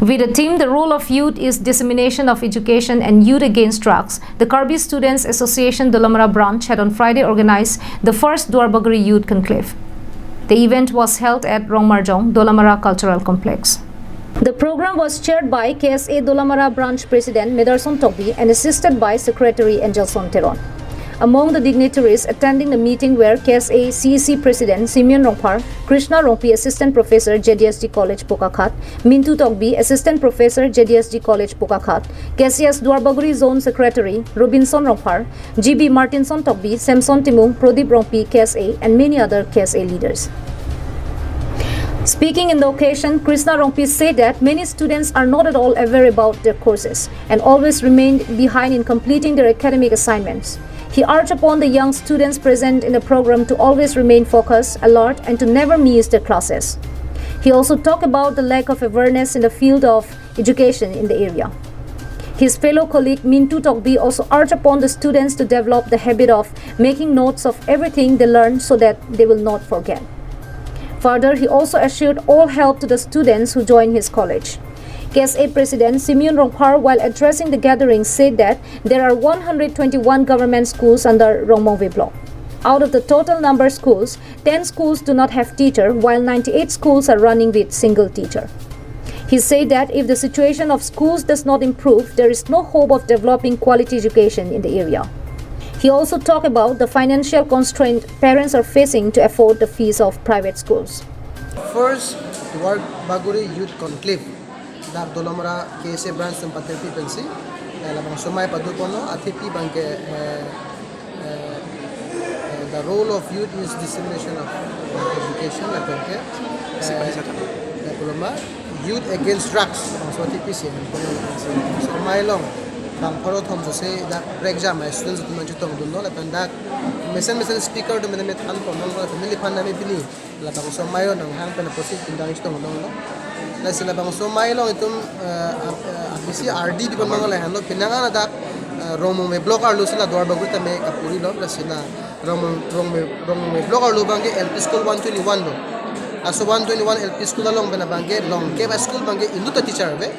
With the theme, The Role of Youth is Dissemination of Education and Youth Against Drugs, the KSA Students Association Dolamara branch had on Friday organized the first Duarbagori Youth Conclave. The event was held at Rongmarjong, Dolamara Cultural Complex. The program was chaired by KSA Dolamara branch president Medarson Tokbi and assisted by Secretary Angelson Teron. Among the dignitaries attending the meeting were KSA CEC President Simeon Rongpar, Krishna Rongpi Assistant Professor JDSG College Pokakhat, Mintu Tokbi Assistant Professor JDSG College Pokakhat, KSA's Duarbagori Zone Secretary Robinson Rongpar, GB Martinson Tokbi, Samson Timung, Prodip Rongpi KSA and many other KSA leaders. Speaking in the occasion, Krishna Rongpi said that many students are not at all aware about their courses and always remained behind in completing their academic assignments. He urged upon the young students present in the program to always remain focused, alert, and to never miss their classes. He also talked about the lack of awareness in the field of education in the area. His fellow colleague Mintu Tokbi also urged upon the students to develop the habit of making notes of everything they learn so that they will not forget. Further, he also assured all help to the students who joined his college. KSA President Simeon Rongpar, while addressing the gathering, said that there are 121 government schools under Rongmongve block. Out of the total number of schools, 10 schools do not have teacher, while 98 schools are running with single teacher. He said that if the situation of schools does not improve, there is no hope of developing quality education in the area. He also talked about the financial constraint parents are facing to afford the fees of private schools. First, Duarbagori Youth Conclave. Dar Dolamara KSA branch ng paterti pensi, labang sumay padupono atipi bangke the role of youth is dissemination of education la bangke Dolama youth against drugs so atipi si sumay long bang paro thom jose da exam students tu manju tong dunno la banda mesen speaker to menet kan pamang la family fan na me bini la bang sumay on hang pen proceed tindang istong no na sila bang sumay long itum bisi RD di pamang la hanlo pinanga na dak Rongmongve block arlo sila Duarbagori ta me kapuri lo la sila Rongmongve block arlo bangke LP school 121 lo aso 121 LP school along bena bangke long ke school bangke induta teacher be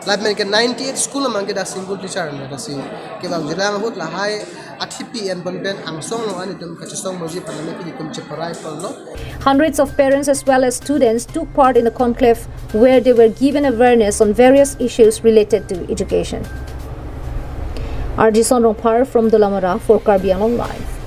lab men ke 98 school bangke da single teacher na da si ke bang jila hut la hai atipi en bonben angsong lo ani tum kachsong moji paname ki kum cheparai palo. Hundreds of parents as well as students took part in the conclave where they were given awareness on various issues related to education. Arjison Rongpar from Dolamara for Caribbean Live.